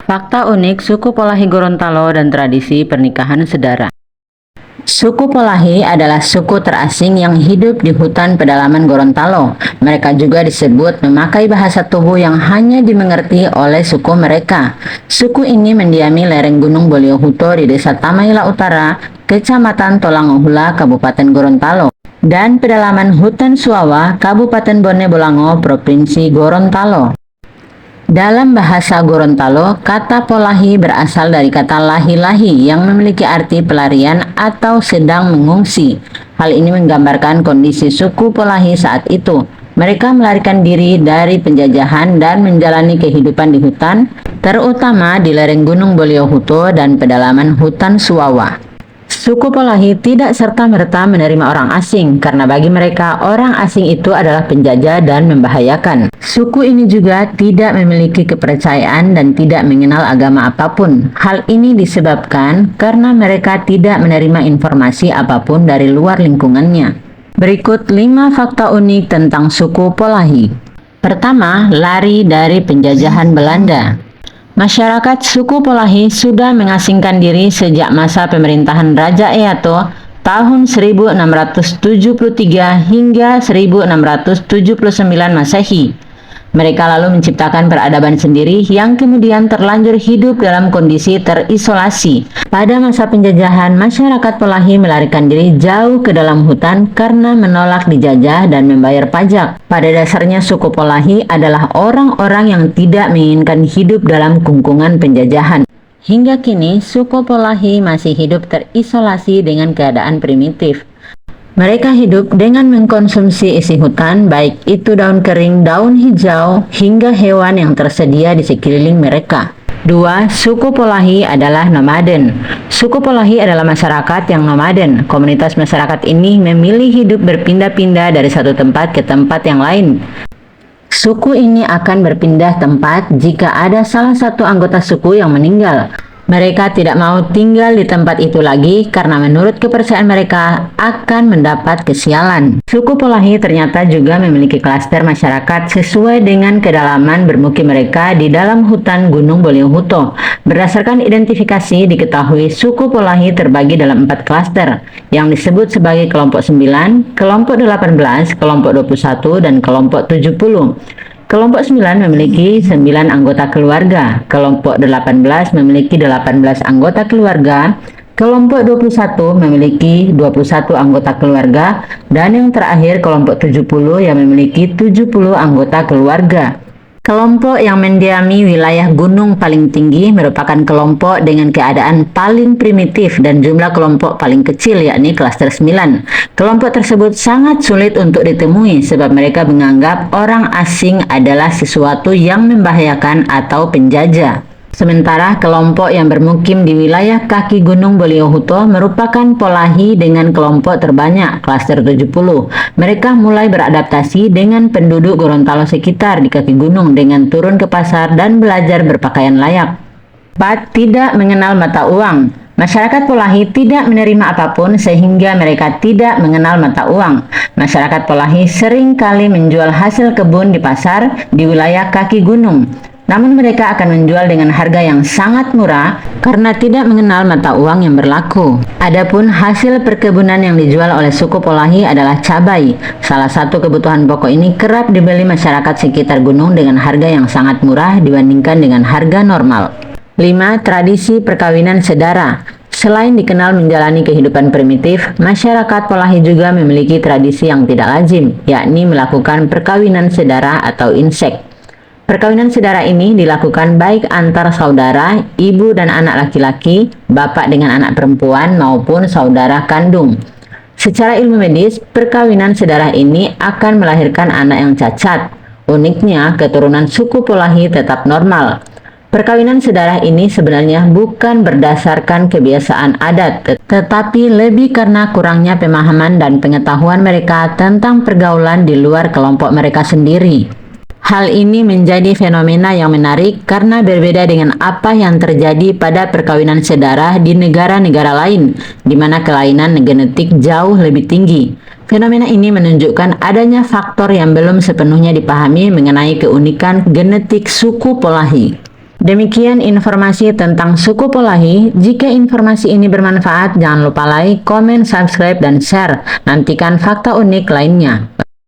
Fakta unik suku Polahi Gorontalo dan tradisi pernikahan sedara. Suku Polahi adalah suku terasing yang hidup di hutan pedalaman Gorontalo. Mereka juga disebut memakai bahasa tubuh yang hanya dimengerti oleh suku mereka. Suku ini mendiami lereng Gunung Boliohuto di Desa Tamaila Utara, Kecamatan Tolangohula, Kabupaten Gorontalo, dan pedalaman Hutan Suawa, Kabupaten Bone Bolango, Provinsi Gorontalo. Dalam bahasa Gorontalo, kata Polahi berasal dari kata lahi-lahi yang memiliki arti pelarian atau sedang mengungsi. Hal ini menggambarkan kondisi suku Polahi saat itu. Mereka melarikan diri dari penjajahan dan menjalani kehidupan di hutan, terutama di lereng Gunung Boliohuto dan pedalaman Hutan Suawa. Suku Polahi tidak serta-merta menerima orang asing karena bagi mereka orang asing itu adalah penjajah dan membahayakan. Suku ini juga tidak memiliki kepercayaan dan tidak mengenal agama apapun. Hal ini disebabkan karena mereka tidak menerima informasi apapun dari luar lingkungannya. Berikut 5 fakta unik tentang suku Polahi. Pertama, lari dari penjajahan Belanda. Masyarakat suku Polahi sudah mengasingkan diri sejak masa pemerintahan Raja Eato tahun 1673 hingga 1679 Masehi. Mereka lalu menciptakan peradaban sendiri yang kemudian terlanjur hidup dalam kondisi terisolasi. Pada masa penjajahan, masyarakat Polahi melarikan diri jauh ke dalam hutan karena menolak dijajah dan membayar pajak. Pada dasarnya suku Polahi adalah orang-orang yang tidak menginginkan hidup dalam kungkungan penjajahan. Hingga kini, suku Polahi masih hidup terisolasi dengan keadaan primitif. Mereka hidup dengan mengkonsumsi isi hutan, baik itu daun kering, daun hijau, hingga hewan yang tersedia di sekeliling mereka. 2. Suku Polahi adalah nomaden. Suku Polahi adalah masyarakat yang nomaden. Komunitas masyarakat ini memilih hidup berpindah-pindah dari satu tempat ke tempat yang lain. Suku ini akan berpindah tempat jika ada salah satu anggota suku yang meninggal. Mereka tidak mau tinggal di tempat itu lagi karena menurut kepercayaan mereka akan mendapat kesialan. Suku Polahi ternyata juga memiliki klaster masyarakat sesuai dengan kedalaman bermukim mereka di dalam hutan Gunung Boliohuto. Berdasarkan identifikasi diketahui suku Polahi terbagi dalam 4 klaster yang disebut sebagai kelompok 9, kelompok 18, kelompok 21, dan kelompok 70. Kelompok 9 memiliki 9 anggota keluarga, kelompok 18 memiliki 18 anggota keluarga, kelompok 21 memiliki 21 anggota keluarga, dan yang terakhir kelompok 70 yang memiliki 70 anggota keluarga. Kelompok yang mendiami wilayah gunung paling tinggi merupakan kelompok dengan keadaan paling primitif dan jumlah kelompok paling kecil, yakni klaster 9. Kelompok tersebut sangat sulit untuk ditemui sebab mereka menganggap orang asing adalah sesuatu yang membahayakan atau penjajah. Sementara kelompok yang bermukim di wilayah kaki Gunung Boliohuto merupakan Polahi dengan kelompok terbanyak, klaster 70. Mereka mulai beradaptasi dengan penduduk Gorontalo sekitar di kaki gunung dengan turun ke pasar dan belajar berpakaian layak. 4. Tidak mengenal mata uang. Masyarakat Polahi tidak menerima apapun sehingga mereka tidak mengenal mata uang. Masyarakat Polahi sering kali menjual hasil kebun di pasar di wilayah kaki gunung. Namun mereka akan menjual dengan harga yang sangat murah karena tidak mengenal mata uang yang berlaku. Adapun hasil perkebunan yang dijual oleh suku Polahi adalah cabai. Salah satu kebutuhan pokok ini kerap dibeli masyarakat sekitar gunung dengan harga yang sangat murah dibandingkan dengan harga normal. 5. Tradisi perkawinan sedara. Selain dikenal menjalani kehidupan primitif, masyarakat Polahi juga memiliki tradisi yang tidak lazim, yakni melakukan perkawinan sedara atau insek. Perkawinan sedara ini dilakukan baik antar saudara, ibu dan anak laki-laki, bapak dengan anak perempuan, maupun saudara kandung. Secara ilmu medis, perkawinan sedara ini akan melahirkan anak yang cacat. Uniknya, keturunan suku Polahi tetap normal. Perkawinan sedara ini sebenarnya bukan berdasarkan kebiasaan adat, tetapi lebih karena kurangnya pemahaman dan pengetahuan mereka tentang pergaulan di luar kelompok mereka sendiri. Hal ini menjadi fenomena yang menarik karena berbeda dengan apa yang terjadi pada perkawinan sedara di negara-negara lain, di mana kelainan genetik jauh lebih tinggi. Fenomena ini menunjukkan adanya faktor yang belum sepenuhnya dipahami mengenai keunikan genetik suku Polahi. Demikian informasi tentang suku Polahi. Jika informasi ini bermanfaat, jangan lupa like, komen, subscribe, dan share. Nantikan fakta unik lainnya.